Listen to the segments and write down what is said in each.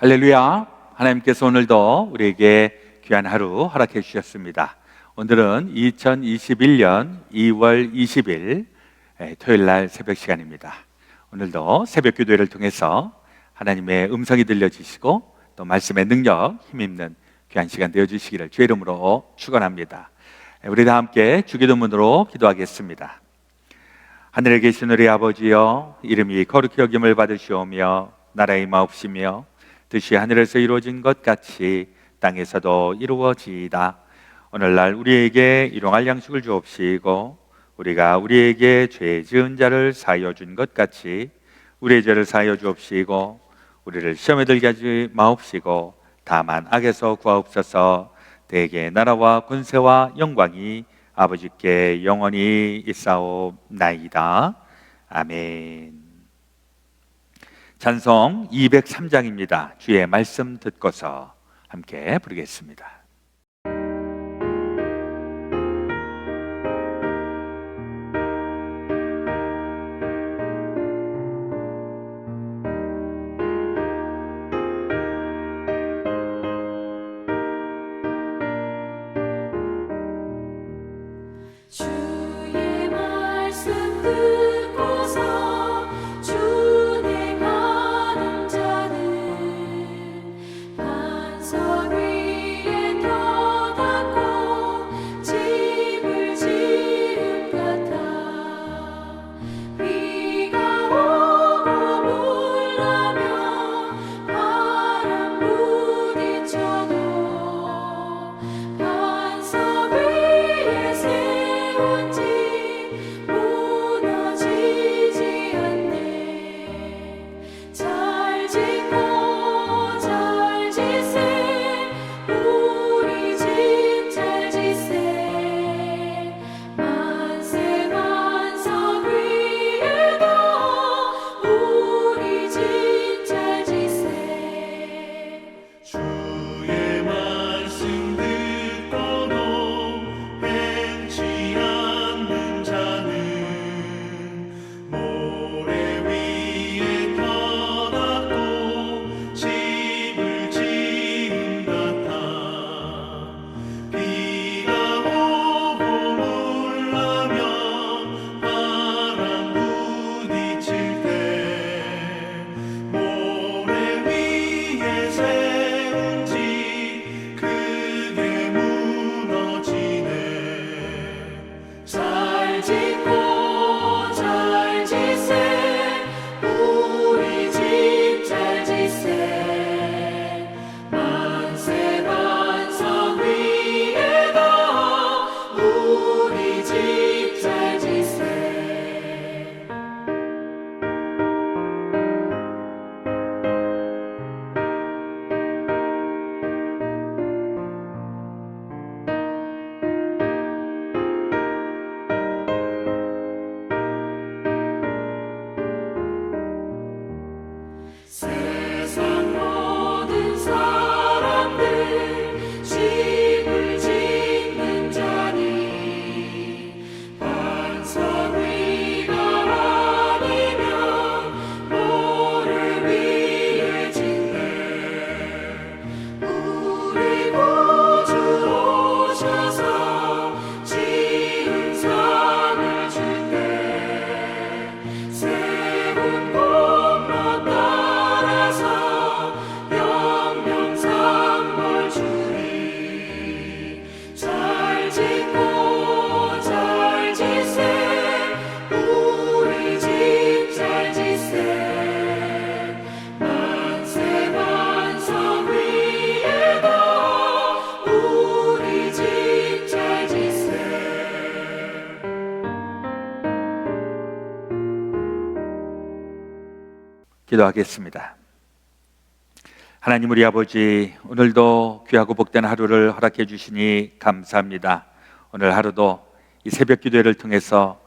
할렐루야. 하나님께서 오늘도 우리에게 귀한 하루 허락해 주셨습니다. 오늘은 2021년 2월 20일 토요일 날 새벽 시간입니다. 오늘도 새벽 기도회를 통해서 하나님의 음성이 들려지시고 또 말씀의 능력 힘입는 귀한 시간 되어주시기를 주의 이름으로 축원합니다. 우리 다 함께 주기도문으로 기도하겠습니다. 하늘에 계신 우리 아버지여, 이름이 거룩히 여김을 받으시오며 나라의 마옵시며 뜻이 하늘에서 이루어진 것 같이 땅에서도 이루어지이다. 오늘날 우리에게 일용할 양식을 주옵시고 우리가 우리에게 죄 지은 자를 사하여 준 것 같이 우리의 죄를 사하여 주옵시고 우리를 시험에 들게 하지 마옵시고 다만 악에서 구하옵소서. 대개 나라와 권세와 영광이 아버지께 영원히 있사옵나이다. 아멘. 찬송 203장입니다. 주의 말씀 듣고서 함께 부르겠습니다. 주의 말씀 듣고서 주내 가는 자는 반석 위에 터닫고 집을 지은 같아. 비가 오고 물나며 바람 부딪혀도 반석 위에 세운 집 무너지지 않네. 잘 짓고 잘 지세 우리 집 잘 지세. 만세 반석 위에도 우리 집 잘 지세. 주의 말씀 듣고도 행치 않는 자는 모래 위에 터닫고 집을 지은 같아. 비가 오고 물나며 바람 부딪힐 때 모래 위에 세운 집 크게 무너지네. 잘 짓고 잘 지세 우리 집 잘 지세. 만세 반석 위에도 우리 집 잘 지세. 세상 모든 사람들 집을 짓는 자니 반석 위가 아니면 모래 위에 짓네. 우리 구주 오셔서 지은 상을 줄때 세운 공로 따라서 영명삼벌 주리. 잘 짓고 잘 지세 우리 집 잘 지세. 만세 반석 위에도 우리 집 잘 지세. 기도하겠습니다. 하나님 우리 아버지, 오늘도 귀하고 복된 하루를 허락해 주시니 감사합니다. 오늘 하루도 이 새벽 기도회를 통해서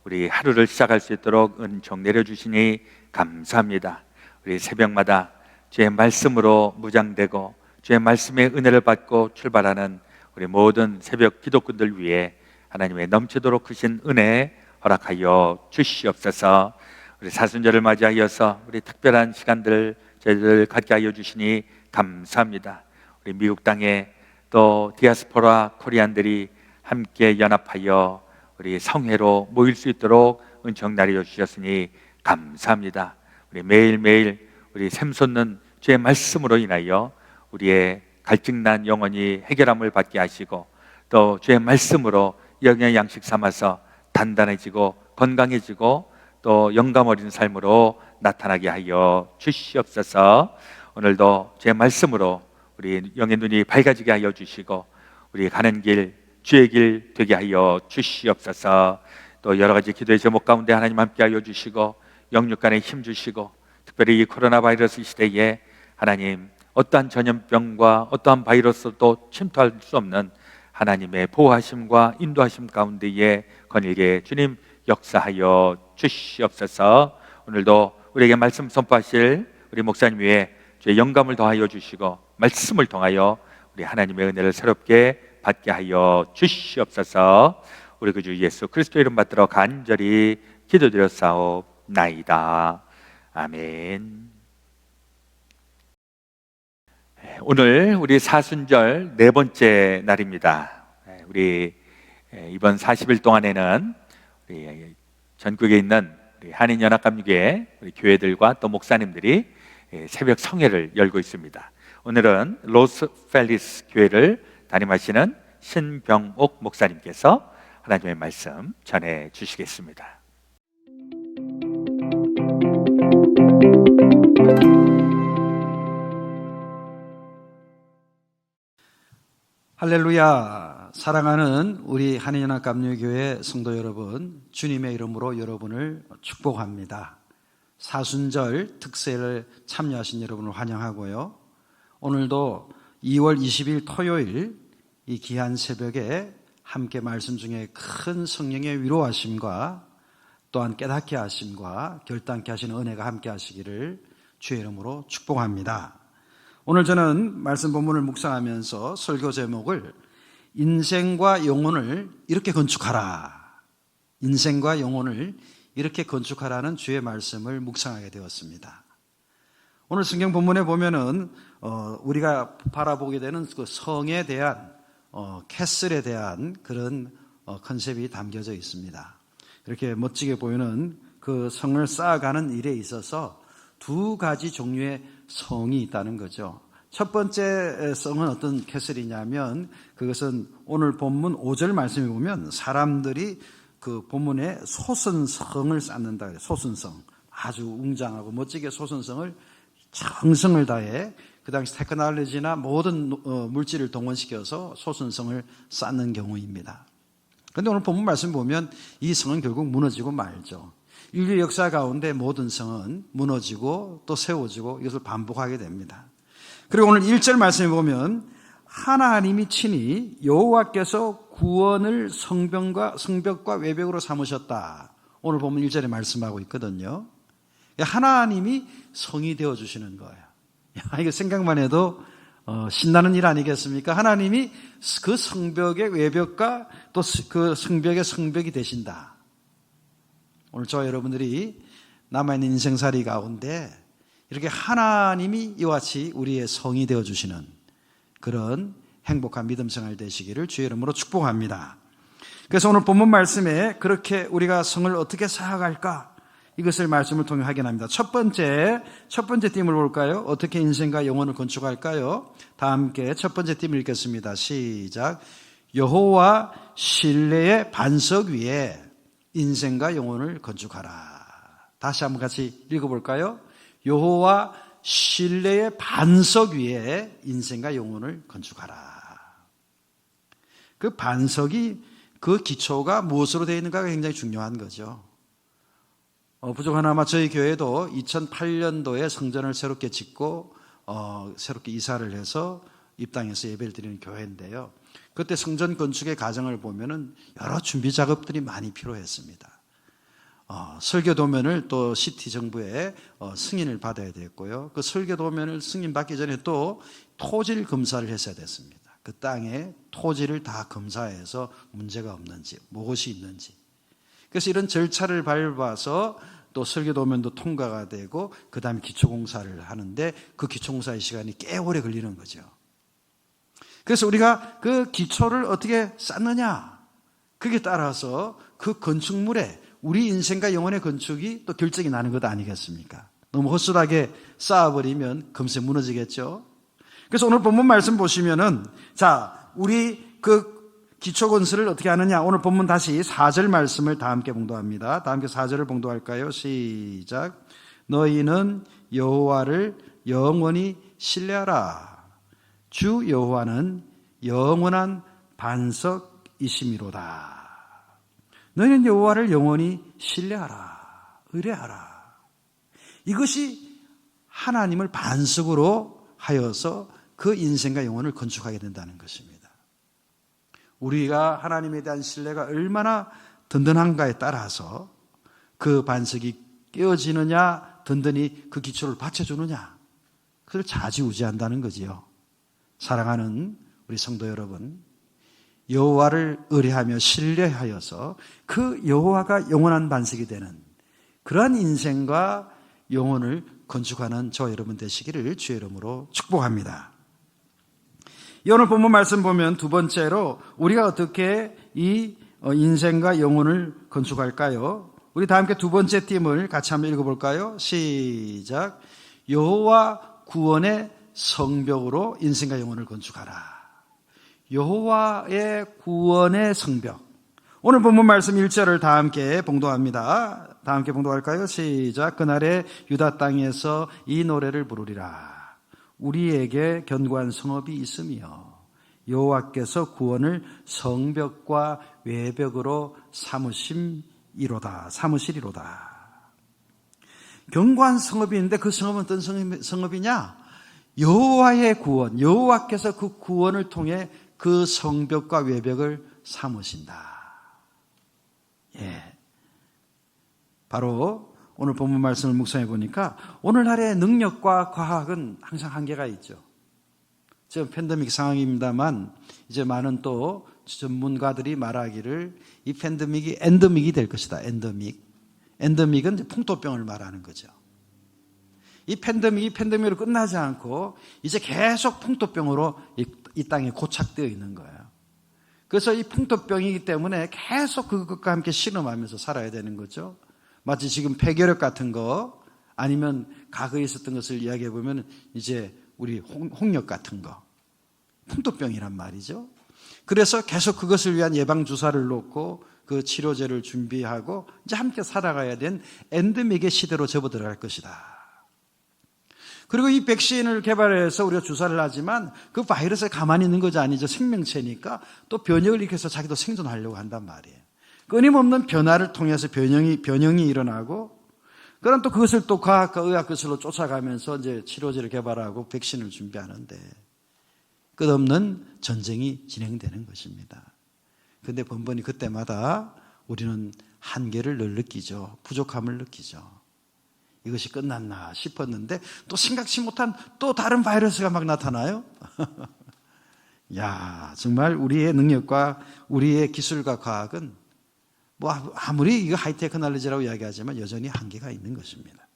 우리 하루를 시작할 수 있도록 은총 내려주시니 감사합니다. 우리 새벽마다 주의 말씀으로 무장되고 주의 말씀의 은혜를 받고 출발하는 우리 모든 새벽 기도꾼들 위해 하나님의 넘치도록 크신 은혜 허락하여 주시옵소서. 우리 사순절을 맞이하여서 우리 특별한 시간들 저희들 갖게 하여 주시니 감사합니다. 우리 미국 땅에 또 디아스포라 코리안들이 함께 연합하여 우리 성회로 모일 수 있도록 은총 나려 주셨으니 감사합니다. 우리 매일매일 우리 샘솟는 주의 말씀으로 인하여 우리의 갈증난 영혼이 해결함을 받게 하시고 또 주의 말씀으로 영의 양식 삼아서 단단해지고 건강해지고 또 영감 어린 삶으로 나타나게 하여 주시옵소서. 오늘도 주의 말씀으로 우리 영의 눈이 밝아지게 하여 주시고 우리 가는 길 주의 길 되게 하여 주시옵소서. 또 여러 가지 기도의 제목 가운데 하나님 함께 하여 주시고 영육간에 힘 주시고 특별히 이 코로나 바이러스 시대에 하나님 어떠한 전염병과 어떠한 바이러스도 침투할 수 없는 하나님의 보호하심과 인도하심 가운데에 거닐게 주님 역사하여 주시옵소서. 오늘도 우리에게 말씀 선포하실 우리 목사님 위에 주의 영감을 더하여 주시고 말씀을 통하여 우리 하나님의 은혜를 새롭게 받게 하여 주시옵소서. 우리 그 주 예수 그리스도 이름 받들어 간절히 기도드렸사옵나이다. 아멘. 오늘 우리 사순절 네 번째 날입니다. 우리 이번 40일 동안에는 우리 전국에 있는 우리 한인연합감리교회 우리 교회들과 또 목사님들이 새벽 성회를 열고 있습니다. 오늘은 로스펠리스 교회를 담임하시는 신병옥 목사님께서 하나님의 말씀 전해 주시겠습니다. 할렐루야. 사랑하는 우리 한인연합감리교회 성도 여러분, 주님의 이름으로 여러분을 축복합니다. 사순절 특세를 참여하신 여러분을 환영하고요. 오늘도 2월 20일 토요일 이 귀한 새벽에 함께 말씀 중에 큰 성령의 위로하심과 또한 깨닫게 하심과 결단케 하시는 은혜가 함께 하시기를 주의 이름으로 축복합니다. 오늘 저는 말씀 본문을 묵상하면서 설교 제목을 인생과 영혼을 이렇게 건축하라, 인생과 영혼을 이렇게 건축하라는 주의 말씀을 묵상하게 되었습니다. 오늘 성경 본문에 보면은 우리가 바라보게 되는 그 성에 대한 캐슬에 대한 그런 컨셉이 담겨져 있습니다. 이렇게 멋지게 보이는 그 성을 쌓아가는 일에 있어서 두 가지 종류의 성이 있다는 거죠. 첫 번째 성은 어떤 캐슬이냐면 그것은 오늘 본문 5절 말씀에 보면 사람들이 그 본문에 소선성을 쌓는다 그래요. 소선성. 아주 웅장하고 멋지게 소선성을 정성을 다해 그 당시 테크놀로지나 모든 물질을 동원시켜서 소선성을 쌓는 경우입니다. 그런데 오늘 본문 말씀 보면 이 성은 결국 무너지고 말죠. 인류 역사 가운데 모든 성은 무너지고 또 세워지고 이것을 반복하게 됩니다. 그리고 오늘 1절 말씀에 보면 하나님이 친히 여호와께서 구원을 성벽과 외벽으로 삼으셨다. 오늘 보면 1절에 말씀하고 있거든요. 하나님이 성이 되어주시는 거예요. 이거 생각만 해도 신나는 일 아니겠습니까? 하나님이 그 성벽의 외벽과 또 그 성벽의 성벽이 되신다. 오늘 저와 여러분들이 남아있는 인생살이 가운데 이렇게 하나님이 이와 같이 우리의 성이 되어주시는 그런 행복한 믿음 생활 되시기를 주의 이름으로 축복합니다. 그래서 오늘 본문 말씀에 그렇게 우리가 성을 어떻게 쌓아갈까? 이것을 말씀을 통해 확인합니다. 첫 번째 띠임을 볼까요? 어떻게 인생과 영혼을 건축할까요? 다 함께 첫 번째 띠임 읽겠습니다. 시작. 여호와 신뢰의 반석 위에 인생과 영혼을 건축하라. 다시 한번 같이 읽어볼까요? 여호와 신뢰의 반석 위에 인생과 영혼을 건축하라. 그 반석이 그 기초가 무엇으로 되어 있는가가 굉장히 중요한 거죠. 부족하나마 저희 교회도 2008년도에 성전을 새롭게 짓고 새롭게 이사를 해서 입당해서 예배를 드리는 교회인데요. 그때 성전 건축의 과정을 보면은 여러 준비 작업들이 많이 필요했습니다. 설교 도면을 또 시티 정부에 승인을 받아야 됐고요. 그 설교 도면을 승인 받기 전에 또 토질 검사를 했어야 됐습니다. 그 땅에 토지를 다 검사해서 문제가 없는지, 무엇이 있는지. 그래서 이런 절차를 밟아서 또 설계도면도 통과가 되고 그 다음에 기초공사를 하는데 그 기초공사의 시간이 꽤 오래 걸리는 거죠. 그래서 우리가 그 기초를 어떻게 쌓느냐, 그게 따라서 그 건축물에 우리 인생과 영혼의 건축이 또 결정이 나는 것 아니겠습니까? 너무 허술하게 쌓아버리면 금세 무너지겠죠. 그래서 오늘 본문 말씀 보시면은, 자, 우리 그 기초 건설을 어떻게 하느냐. 오늘 본문 다시 4절 말씀을 다 함께 봉독합니다. 다 함께 4절을 봉독할까요? 시작. 너희는 여호와를 영원히 신뢰하라. 주 여호와는 영원한 반석이심이로다. 너희는 여호와를 영원히 신뢰하라. 의뢰하라. 이것이 하나님을 반석으로 하여서 그 인생과 영혼을 건축하게 된다는 것입니다. 우리가 하나님에 대한 신뢰가 얼마나 든든한가에 따라서 그 반석이 깨어지느냐, 든든히 그 기초를 받쳐주느냐, 그걸 좌지우지한다는 거지요. 사랑하는 우리 성도 여러분, 여호와를 의뢰하며 신뢰하여서 그 여호와가 영원한 반석이 되는 그러한 인생과 영혼을 건축하는 저와 여러분 되시기를 주의 이름으로 축복합니다. 이 오늘 본문 말씀 보면 두 번째로 우리가 어떻게 이 인생과 영혼을 건축할까요? 우리 다 함께 두 번째 띠을 같이 한번 읽어볼까요? 시작. 여호와 구원의 성벽으로 인생과 영혼을 건축하라. 여호와의 구원의 성벽. 오늘 본문 말씀 1절을 다 함께 봉독합니다. 다 함께 봉독할까요? 시작. 그날에 유다 땅에서 이 노래를 부르리라. 우리에게 견고한 성읍이 있으며 여호와께서 구원을 성벽과 외벽으로 삼으시리로다. 견고한 성읍이 있는데 그 성읍은 어떤 성읍이냐? 여호와의 구원, 여호와께서 그 구원을 통해 그 성벽과 외벽을 삼으신다. 예, 바로 오늘 본문 말씀을 묵상해 보니까 오늘날의 능력과 과학은 항상 한계가 있죠. 지금 팬데믹 상황입니다만 이제 많은 또 전문가들이 말하기를 이 팬데믹이 엔데믹이 될 것이다. 엔데믹은 이제 풍토병을 말하는 거죠. 이 팬데믹이 팬데믹으로 끝나지 않고 이제 계속 풍토병으로 이 땅에 고착되어 있는 거예요. 그래서 이 풍토병이기 때문에 계속 그것과 함께 신음하면서 살아야 되는 거죠. 마치 지금 폐결핵 같은 거 아니면 과거에 있었던 것을 이야기해 보면 이제 우리 홍역 같은 거 풍토병이란 말이죠. 그래서 계속 그것을 위한 예방주사를 놓고 그 치료제를 준비하고 이제 함께 살아가야 된 엔데믹의 시대로 접어들어갈 것이다. 그리고 이 백신을 개발해서 우리가 주사를 하지만 그 바이러스가 가만히 있는 것이 아니죠. 생명체니까 또 변형을 일으켜서 자기도 생존하려고 한단 말이에요. 끊임없는 변화를 통해서 변형이 일어나고, 그럼 또 그것을 또 과학과 의학 기술로 쫓아가면서 이제 치료제를 개발하고 백신을 준비하는데 끝없는 전쟁이 진행되는 것입니다. 그런데 번번이 그때마다 우리는 한계를 늘 느끼죠. 부족함을 느끼죠. 이것이 끝났나 싶었는데 또 생각지 못한 또 다른 바이러스가 막 나타나요. 야, 정말 우리의 능력과 우리의 기술과 과학은 뭐 아무리 이거 하이테크놀로지라고 이야기하지만 여전히 한계가 있는 것입니다.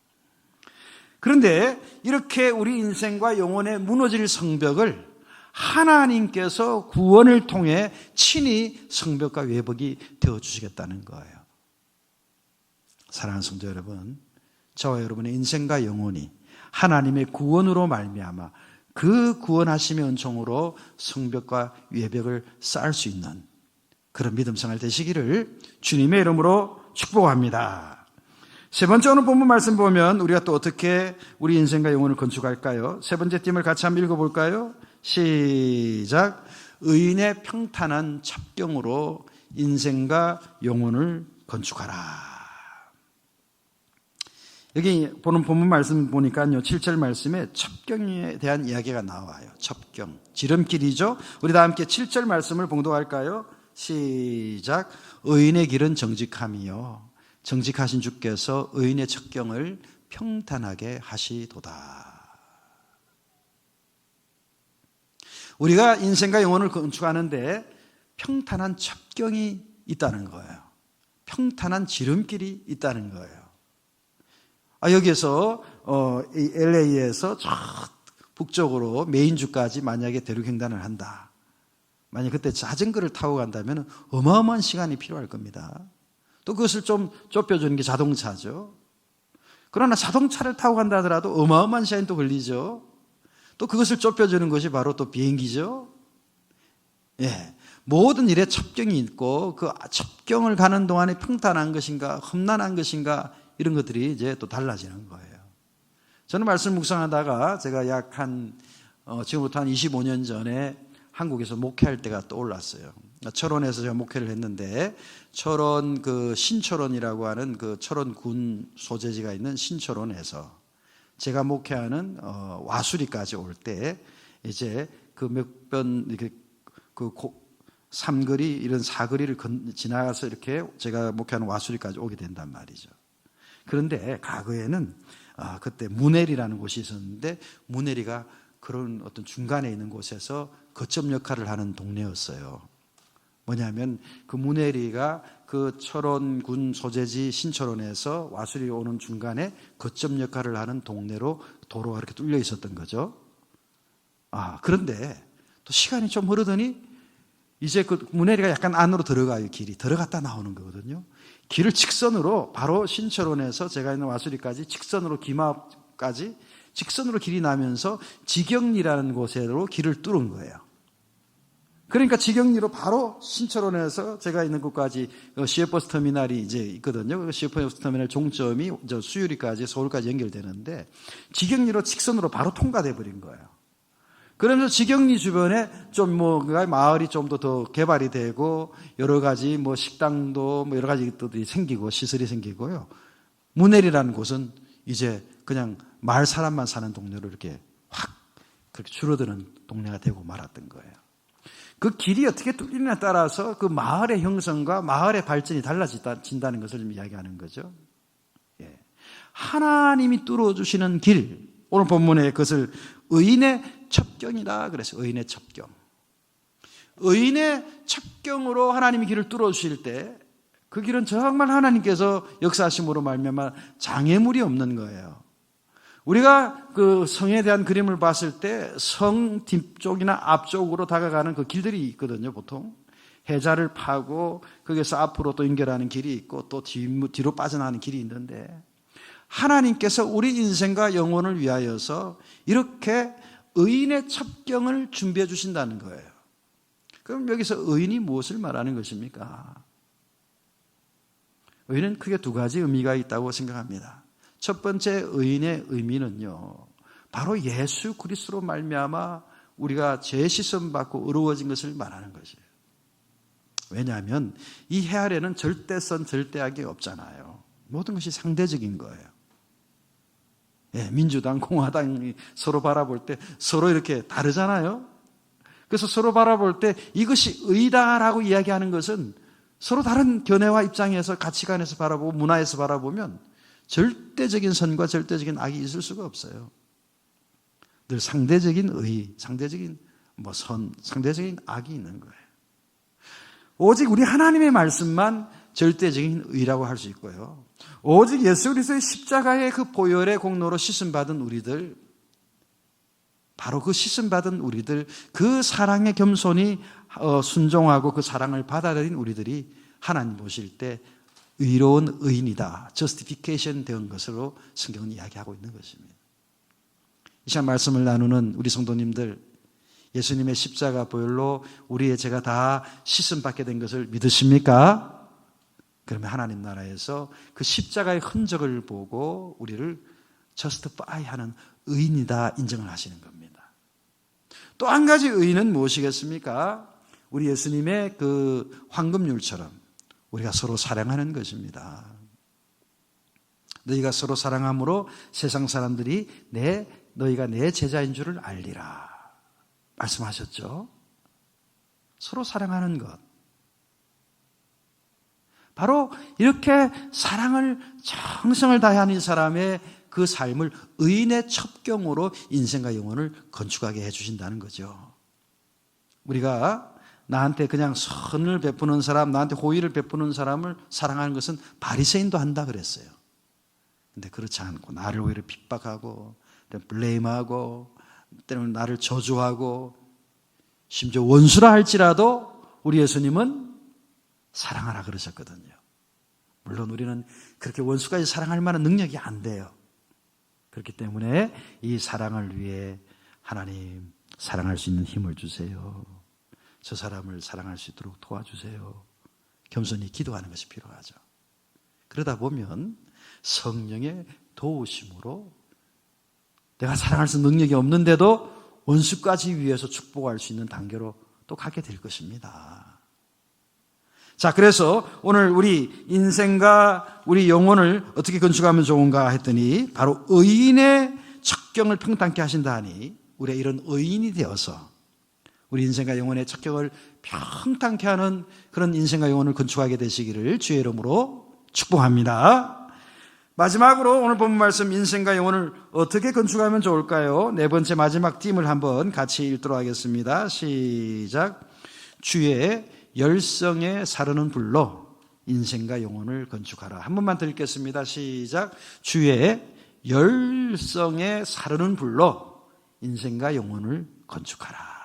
그런데 이렇게 우리 인생과 영혼의 무너질 성벽을 하나님께서 구원을 통해 친히 성벽과 외벽이 되어주시겠다는 거예요. 사랑하는 성도 여러분, 저와 여러분의 인생과 영혼이 하나님의 구원으로 말미암아 그 구원하심의 은총으로 성벽과 외벽을 쌓을 수 있는 그런 믿음 생활 되시기를 주님의 이름으로 축복합니다. 세 번째 오늘 본문 말씀 보면 우리가 또 어떻게 우리 인생과 영혼을 건축할까요? 세 번째 띠을 같이 한번 읽어볼까요? 시작. 의인의 평탄한 첩경으로 인생과 영혼을 건축하라. 여기 보는 본문 말씀 보니까요, 7절 말씀에 첩경에 대한 이야기가 나와요. 첩경, 지름길이죠. 우리 다 함께 7절 말씀을 봉독할까요? 시작. 의인의 길은 정직함이요 정직하신 주께서 의인의 첩경을 평탄하게 하시도다. 우리가 인생과 영혼을 건축하는데 평탄한 첩경이 있다는 거예요. 평탄한 지름길이 있다는 거예요. 여기에서 이 LA에서 저 북쪽으로 메인주까지 만약에 대륙횡단을 한다. 만약 그때 자전거를 타고 간다면 어마어마한 시간이 필요할 겁니다. 또 그것을 좀 좁혀주는 게 자동차죠. 그러나 자동차를 타고 간다 하더라도 어마어마한 시간이 또 걸리죠. 또 그것을 좁혀주는 것이 바로 또 비행기죠. 예. 모든 일에 첩경이 있고 그 첩경을 가는 동안에 평탄한 것인가 험난한 것인가 이런 것들이 이제 또 달라지는 거예요. 저는 말씀 묵상하다가 제가 지금부터 한 25년 전에 한국에서 목회할 때가 떠올랐어요. 철원에서 제가 목회를 했는데 철원 그 신철원이라고 하는 그 철원군 소재지가 있는 신철원에서 제가 목회하는 와수리까지 올 때 이제 그 몇 번 이렇게 그 삼거리 이런 사거리를 지나가서 이렇게 제가 목회하는 와수리까지 오게 된단 말이죠. 그런데 과거에는 그때 문해리라는 곳이 있었는데 문해리가 그런 어떤 중간에 있는 곳에서 거점 역할을 하는 동네였어요. 뭐냐면 그 문해리가 그 철원군 소재지 신철원에서 와수리 오는 중간에 거점 역할을 하는 동네로 도로가 이렇게 뚫려 있었던 거죠. 그런데 또 시간이 좀 흐르더니 이제 그 문해리가 약간 안으로 들어가요. 길이 들어갔다 나오는 거거든요. 길을 직선으로 바로 신철원에서 제가 있는 와수리까지 직선으로 김합까지 직선으로 길이 나면서 지경리라는 곳으로 길을 뚫은 거예요. 그러니까 지경리로 바로 신철원에서 제가 있는 곳까지 시외버스 터미널이 이제 있거든요. 그 시외버스 터미널 종점이 수유리까지 서울까지 연결되는데 지경리로 직선으로 바로 통과돼 버린 거예요. 그러면서 지경리 주변에 좀 마을이 좀 더 개발이 되고 여러 가지 식당도 여러 가지 것들이 생기고 시설이 생기고요. 문해리라는 곳은 이제 그냥 마을 사람만 사는 동네로 이렇게 확 그렇게 줄어드는 동네가 되고 말았던 거예요. 그 길이 어떻게 뚫리느냐에 따라서 그 마을의 형성과 마을의 발전이 달라진다는 것을 좀 이야기하는 거죠. 예. 하나님이 뚫어주시는 길, 오늘 본문에 그것을 의인의 첩경이다 그래서 의인의 첩경. 의인의 첩경으로 하나님이 길을 뚫어주실 때 그 길은 정말 하나님께서 역사하심으로 말미암아 장애물이 없는 거예요. 우리가 그 성에 대한 그림을 봤을 때 성 뒤쪽이나 앞쪽으로 다가가는 그 길들이 있거든요, 보통. 해자를 파고 거기서 앞으로 또 연결하는 길이 있고 또 뒤로 빠져나가는 길이 있는데 하나님께서 우리 인생과 영혼을 위하여서 이렇게 의인의 첩경을 준비해 주신다는 거예요. 그럼 여기서 의인이 무엇을 말하는 것입니까? 의인은 크게 두 가지 의미가 있다고 생각합니다. 첫 번째 의인의 의미는요, 바로 예수 그리스도로 말미암아 우리가 죄 씻음 받고 의로워진 것을 말하는 것이에요. 왜냐하면 이 해 아래는 절대선 절대악이 없잖아요. 모든 것이 상대적인 거예요. 예, 민주당, 공화당이 서로 바라볼 때 서로 이렇게 다르잖아요. 그래서 서로 바라볼 때 이것이 의다라고 이야기하는 것은 서로 다른 견해와 입장에서 가치관에서 바라보고 문화에서 바라보면 절대적인 선과 절대적인 악이 있을 수가 없어요. 늘 상대적인 의, 상대적인 선, 상대적인 악이 있는 거예요. 오직 우리 하나님의 말씀만 절대적인 의라고 할 수 있고요. 오직 예수 그리스도의 십자가의 그 보혈의 공로로 씻음받은 우리들, 바로 그 씻음받은 우리들, 그 사랑의 겸손히 순종하고 그 사랑을 받아들인 우리들이 하나님 보실 때 의로운 의인이다, justification 된 것으로 성경은 이야기하고 있는 것입니다. 이 시간 말씀을 나누는 우리 성도님들, 예수님의 십자가 보혈로 우리의 죄가 다 씻음받게 된 것을 믿으십니까? 그러면 하나님 나라에서 그 십자가의 흔적을 보고 우리를 justify 하는 의인이다 인정을 하시는 겁니다. 또 한 가지 의인은 무엇이겠습니까? 우리 예수님의 그 황금률처럼 우리가 서로 사랑하는 것입니다. 너희가 서로 사랑함으로 세상 사람들이 너희가 내 제자인 줄을 알리라 말씀하셨죠. 서로 사랑하는 것, 바로 이렇게 사랑을 정성을 다하는 사람의 그 삶을 의인의 첩경으로 인생과 영혼을 건축하게 해주신다는 거죠. 우리가 나한테 그냥 선을 베푸는 사람, 나한테 호의를 베푸는 사람을 사랑하는 것은 바리새인도 한다 그랬어요. 근데 그렇지 않고 나를 오히려 핍박하고 블레임하고 때로는 나를 저주하고 심지어 원수라 할지라도 우리 예수님은 사랑하라 그러셨거든요. 물론 우리는 그렇게 원수까지 사랑할 만한 능력이 안 돼요. 그렇기 때문에 이 사랑을 위해 하나님 사랑할 수 있는 힘을 주세요. 저 사람을 사랑할 수 있도록 도와주세요. 겸손히 기도하는 것이 필요하죠. 그러다 보면 성령의 도우심으로 내가 사랑할 수 있는 능력이 없는데도 원수까지 위해서 축복할 수 있는 단계로 또 가게 될 것입니다. 자, 그래서 오늘 우리 인생과 우리 영혼을 어떻게 건축하면 좋은가 했더니 바로 의인의 척경을 평탄케 하신다니 우리가 이런 의인이 되어서 우리 인생과 영혼의 척경을 평탄케 하는 그런 인생과 영혼을 건축하게 되시기를 주의 이름으로 축복합니다. 마지막으로 오늘 본문 말씀 인생과 영혼을 어떻게 건축하면 좋을까요? 네 번째 마지막 띠을 한번 같이 읽도록 하겠습니다. 시작. 주의 열성에 사르는 불로 인생과 영혼을 건축하라. 한 번만 더 읽겠습니다. 시작. 주의 열성에 사르는 불로 인생과 영혼을 건축하라.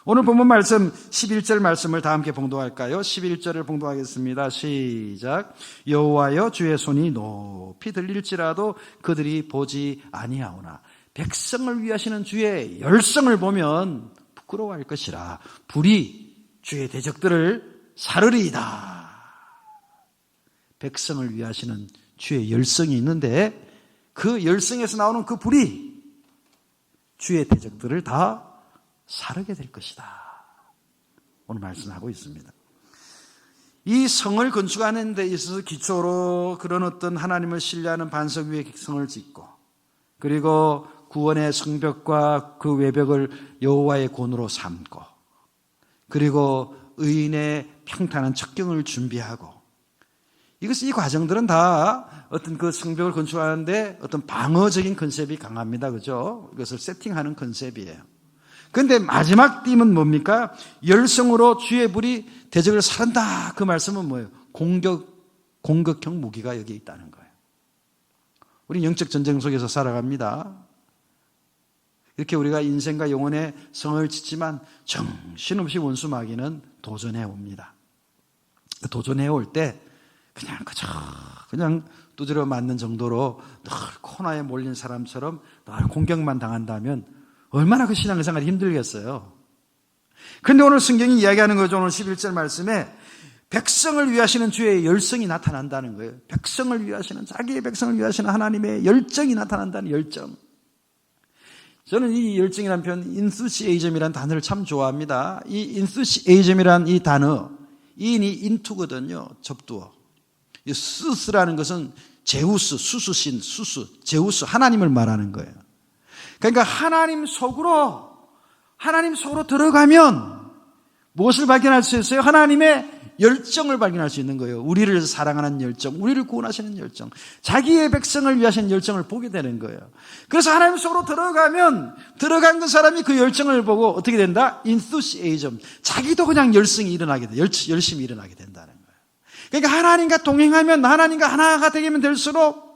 오늘 본문 말씀 11절 말씀을 다 함께 봉독할까요? 11절을 봉독하겠습니다. 시작. 여호와여 주의 손이 높이 들릴지라도 그들이 보지 아니하오나 백성을 위하시는 주의 열성을 보면 부끄러워할 것이라. 불이 주의 대적들을 사르리이다. 백성을 위하시는 주의 열성이 있는데 그 열성에서 나오는 그 불이 주의 대적들을 다 사르게 될 것이다. 오늘 말씀하고 있습니다. 이 성을 건축하는 데 있어서 기초로 그런 어떤 하나님을 신뢰하는 반석 위에 성을 짓고 그리고 구원의 성벽과 그 외벽을 여호와의 권으로 삼고 그리고 의인의 평탄한 척경을 준비하고 이 과정들은 다 어떤 그 성벽을 건축하는데 어떤 방어적인 컨셉이 강합니다. 그죠? 이것을 세팅하는 컨셉이에요. 그런데 마지막 띠은 뭡니까? 열성으로 주의 불이 대적을 사른다. 그 말씀은 뭐예요? 공격형 무기가 여기 있다는 거예요. 우리 영적 전쟁 속에서 살아갑니다. 이렇게 우리가 인생과 영혼의 성을 짓지만 정신없이 원수 마귀는 도전해 옵니다. 도전해 올 때 그냥 두드려 맞는 정도로 늘 코너에 몰린 사람처럼 늘 공격만 당한다면 얼마나 그 신앙생활이 힘들겠어요. 그런데 오늘 성경이 이야기하는 거죠. 오늘 11절 말씀에 백성을 위하시는 주의 열성이 나타난다는 거예요. 백성을 위하시는, 자기의 백성을 위하시는 하나님의 열정이 나타난다는 열정. 저는 이 열정이라는 표현, 인수시에이즘이라는 단어를 참 좋아합니다. 이 인수시에이즘이라는 이 단어, 인이 인투거든요. 접두어. 이 스스라는 것은 제우스, 수수신, 제우스, 하나님을 말하는 거예요. 그러니까 하나님 속으로 들어가면 무엇을 발견할 수 있어요? 하나님의 열정을 발견할 수 있는 거예요. 우리를 사랑하는 열정, 우리를 구원하시는 열정, 자기의 백성을 위하시는 열정을 보게 되는 거예요. 그래서 하나님 속으로 들어간 그 사람이 그 열정을 보고 어떻게 된다? 인투시에이즘. 자기도 그냥 열심히 일어나게 된다는 거예요. 그러니까 하나님과 동행하면, 하나님과 하나가 되면 될수록,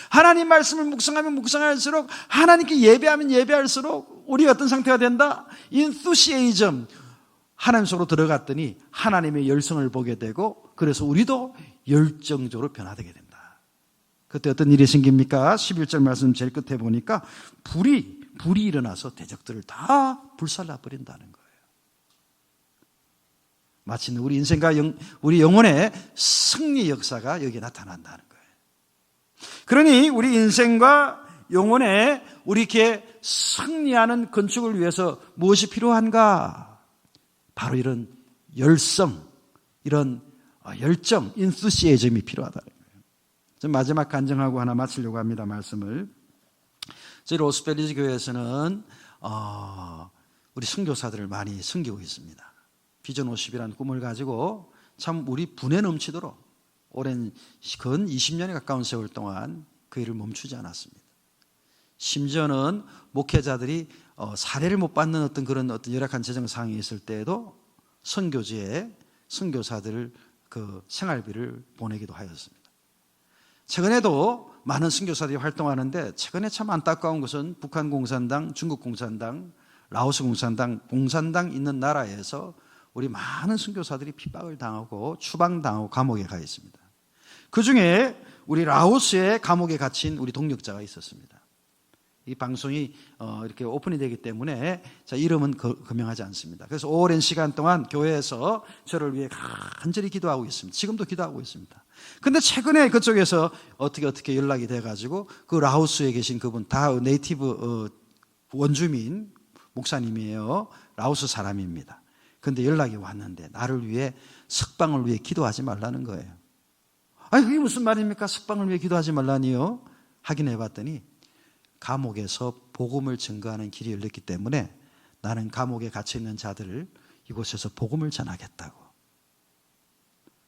하나님 말씀을 묵상할수록, 하나님께 예배하면 예배할수록 우리가 어떤 상태가 된다? 인투시에이즘. 하나님 속으로 들어갔더니 하나님의 열성을 보게 되고, 그래서 우리도 열정적으로 변화되게 된다. 그때 어떤 일이 생깁니까? 11절 말씀 제일 끝에 보니까 불이 일어나서 대적들을 다 불살라 버린다는 거예요. 마치 우리 인생과 우리 영혼의 승리 역사가 여기에 나타난다는 거예요. 그러니 우리 인생과 영혼에 우리 이렇게 승리하는 건축을 위해서 무엇이 필요한가? 바로 이런 열성, 이런 열정, 인투시에즘이 필요하다는 거예요. 좀 마지막 간증하고 하나 마치려고 합니다. 말씀을. 저희 로스펠리지 교회에서는 우리 선교사들을 많이 섬기고 있습니다. 비전 50이라는 꿈을 가지고 참 우리 분에 넘치도록 오랜 근 20년에 가까운 세월 동안 그 일을 멈추지 않았습니다. 심지어는 목회자들이 사례를 못 받는 어떤 그런 어떤 열악한 재정 상황이 있을 때에도 선교지에 선교사들을 그 생활비를 보내기도 하였습니다. 최근에도 많은 선교사들이 활동하는데 최근에 참 안타까운 것은 북한 공산당, 중국 공산당, 라오스 공산당, 공산당 있는 나라에서 우리 많은 선교사들이 핍박을 당하고 추방당하고 감옥에 가 있습니다. 그 중에 우리 라오스의 감옥에 갇힌 우리 동력자가 있었습니다. 이 방송이 이렇게 오픈이 되기 때문에 이름은 거명하지 않습니다. 그래서 오랜 시간 동안 교회에서 저를 위해 간절히 기도하고 있습니다. 지금도 기도하고 있습니다. 근데 최근에 그쪽에서 어떻게 연락이 돼가지고 그 라오스에 계신 그분 다 네이티브 원주민 목사님이에요. 라오스 사람입니다. 근데 연락이 왔는데 나를 위해 석방을 위해 기도하지 말라는 거예요. 아니 그게 무슨 말입니까? 석방을 위해 기도하지 말라니요? 확인해 봤더니 감옥에서 복음을 증거하는 길이 열렸기 때문에 나는 감옥에 갇혀있는 자들을 이곳에서 복음을 전하겠다고.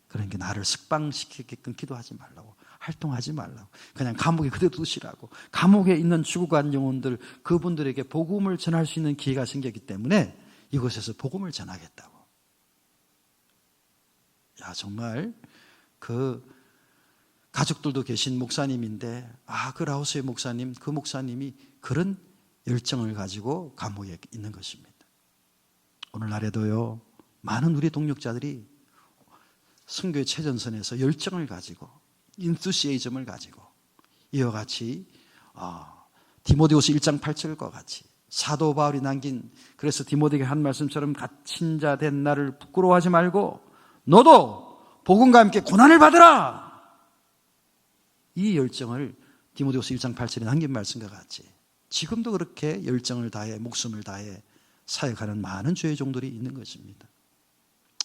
그러니까 나를 석방시키게끔 기도하지 말라고, 활동하지 말라고, 그냥 감옥에 그대로 두시라고. 감옥에 있는 죽어간 영혼들, 그분들에게 복음을 전할 수 있는 기회가 생겼기 때문에 이곳에서 복음을 전하겠다고. 야, 정말 그 가족들도 계신 목사님인데, 그 라오스의 목사님, 그 목사님이 그런 열정을 가지고 감옥에 있는 것입니다. 오늘날에도요, 많은 우리 동력자들이 선교의 최전선에서 열정을 가지고, 인투시에이즘을 가지고, 이와 같이 디모데후서 1장 8절과 같이 사도 바울이 남긴, 그래서 디모데에게 한 말씀처럼 갇힌 자 된 나를 부끄러워하지 말고 너도 복음과 함께 고난을 받으라. 이 열정을 디모데후서 1장 8절에 남긴 말씀과 같이 지금도 그렇게 열정을 다해 목숨을 다해 사역하는 많은 주의 종들이 있는 것입니다.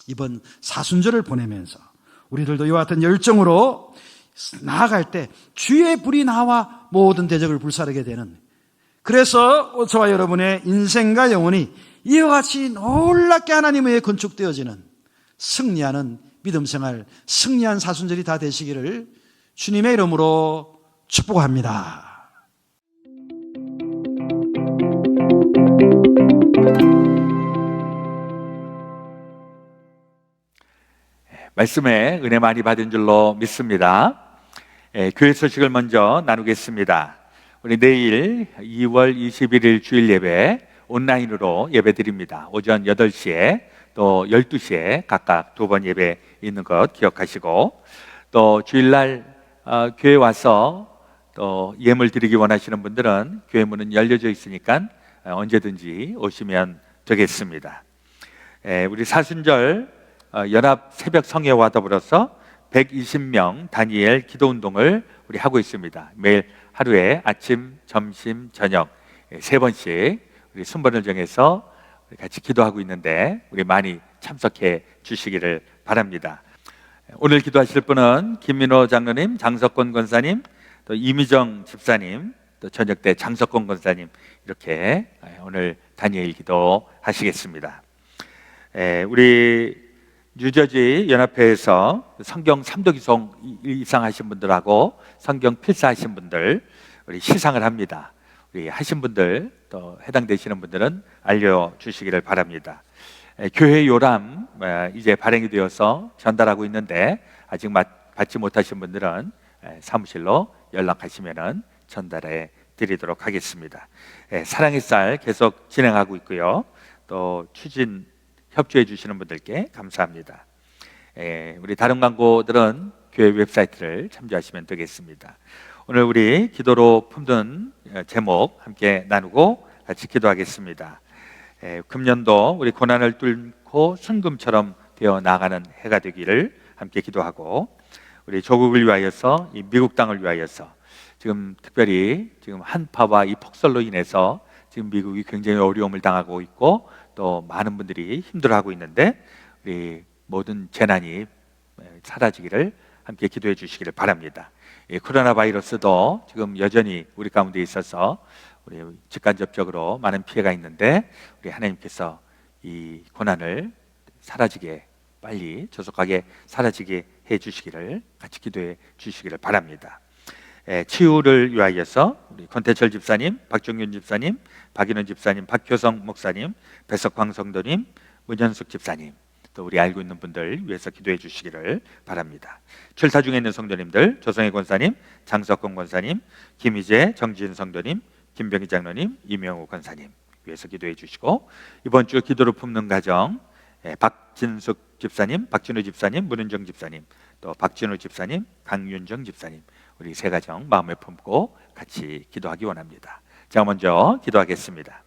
이번 사순절을 보내면서 우리들도 이와 같은 열정으로 나아갈 때 주의 불이 나와 모든 대적을 불사르게 되는, 그래서 저와 여러분의 인생과 영혼이 이와 같이 놀랍게 하나님에 의해 건축되어지는 승리하는 믿음 생활, 승리한 사순절이 다 되시기를 주님의 이름으로 축복합니다. 말씀에 은혜 많이 받은 줄로 믿습니다. 교회 소식을 먼저 나누겠습니다. 우리 내일 2월 21일 주일 예배 온라인으로 예배 드립니다. 오전 8시에 또 12시에 각각 2번 예배 있는 것 기억하시고, 또 주일날 교회 와서 또 예물 드리기 원하시는 분들은 교회 문은 열려져 있으니까 언제든지 오시면 되겠습니다. 우리 사순절 연합 새벽 성회와 더불어서 120명 다니엘 기도 운동을 우리 하고 있습니다. 매일 하루에 아침, 점심, 저녁 3번씩 우리 순번을 정해서 우리 같이 기도하고 있는데 우리 많이 참석해 주시기를 바랍니다. 오늘 기도하실 분은 김민호 장로님, 장석권 권사님, 또 이미정 집사님, 또 저녁 때 장석권 권사님, 이렇게 오늘 다니엘 기도 하시겠습니다. 우리 뉴저지 연합회에서 성경 3도 기송 이상 하신 분들하고 성경 필사하신 분들 우리 시상을 합니다. 우리 하신 분들 또 해당되시는 분들은 알려주시기를 바랍니다. 교회 요람 이제 발행이 되어서 전달하고 있는데 아직 받지 못하신 분들은 사무실로 연락하시면 전달해 드리도록 하겠습니다. 사랑의 쌀 계속 진행하고 있고요. 또 추진 협조해 주시는 분들께 감사합니다. 우리 다른 광고들은 교회 웹사이트를 참조하시면 되겠습니다. 오늘 우리 기도로 품든 제목 함께 나누고 같이 기도하겠습니다. 금년도 우리 고난을 뚫고 순금처럼 되어 나가는 해가 되기를 함께 기도하고, 우리 조국을 위하여서, 이 미국 땅을 위하여서, 지금 특별히 지금 한파와 이 폭설로 인해서 지금 미국이 굉장히 어려움을 당하고 있고 또 많은 분들이 힘들어하고 있는데 우리 모든 재난이 사라지기를 함께 기도해 주시기를 바랍니다. 코로나 바이러스도 지금 여전히 우리 가운데 있어서 우리 직간접적으로 많은 피해가 있는데 우리 하나님께서 이 고난을 사라지게, 빨리 조속하게 사라지게 해 주시기를 같이 기도해 주시기를 바랍니다. 치유를 위하여서 우리 권태철 집사님, 박종윤 집사님, 박인원 집사님, 박효성 목사님, 배석광 성도님, 문현숙 집사님, 또 우리 알고 있는 분들 위해서 기도해 주시기를 바랍니다. 출타 중에 있는 성도님들, 조성혜 권사님, 장석권 권사님, 김희재, 정지은 성도님, 김병희 장로님, 이명우 권사님 위해서 기도해 주시고, 이번 주 기도로 품는 가정, 박진숙 집사님, 박진우 집사님, 문은정 집사님, 또 박진우 집사님, 강윤정 집사님, 우리 세 가정 마음에 품고 같이 기도하기 원합니다. 제가 먼저 기도하겠습니다.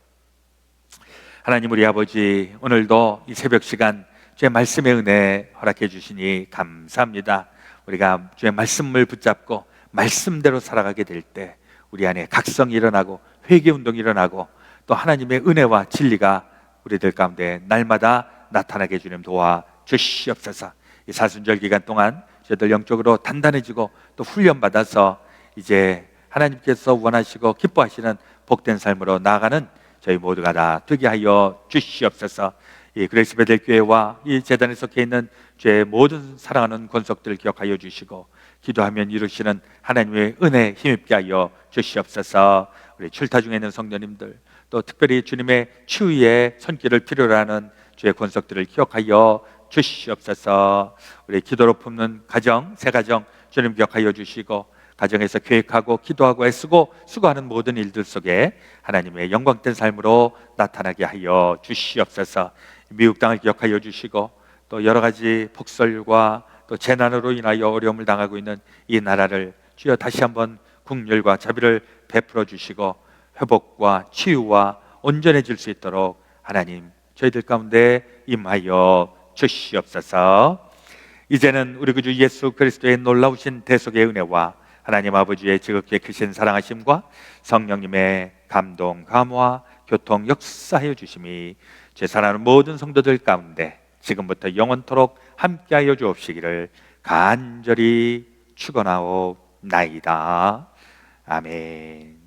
하나님 우리 아버지, 오늘도 이 새벽 시간 주의 말씀의 은혜 허락해 주시니 감사합니다. 우리가 주의 말씀을 붙잡고 말씀대로 살아가게 될 때 우리 안에 각성이 일어나고 회개운동이 일어나고 또 하나님의 은혜와 진리가 우리들 가운데 날마다 나타나게 주님 도와주시옵소서. 이 사순절 기간 동안 저희들 영적으로 단단해지고 또 훈련받아서 이제 하나님께서 원하시고 기뻐하시는 복된 삶으로 나아가는 저희 모두가 다 되게 하여 주시옵소서. 이 그레이스 베델 교회와 이 재단에 속해 있는 죄의 모든 사랑하는 권속들을 기억하여 주시고 기도하면 이루시는 하나님의 은혜 힘입게 하여 주시옵소서. 우리 출타 중에 있는 성도님들, 또 특별히 주님의 치유의 손길을 필요로 하는 주의 권속들을 기억하여 주시옵소서. 우리 기도로 품는 가정, 새 가정 주님 기억하여 주시고, 가정에서 계획하고 기도하고 애쓰고 수고하는 모든 일들 속에 하나님의 영광된 삶으로 나타나게 하여 주시옵소서. 미국 땅을 기억하여 주시고 또 여러 가지 폭설과 또 재난으로 인하여 어려움을 당하고 있는 이 나라를 주여 다시 한번 국률과 자비를 베풀어 주시고 회복과 치유와 온전해질 수 있도록 하나님 저희들 가운데 임하여 주시옵소서. 이제는 우리 구주 예수 그리스도의 놀라우신 대속의 은혜와 하나님 아버지의 지극히 크신 사랑하심과 성령님의 감동, 감화, 교통, 역사하여 주심이 제 사랑하는 모든 성도들 가운데 지금부터 영원토록 함께하여 주옵시기를 간절히 축원하옵나이다. 아멘.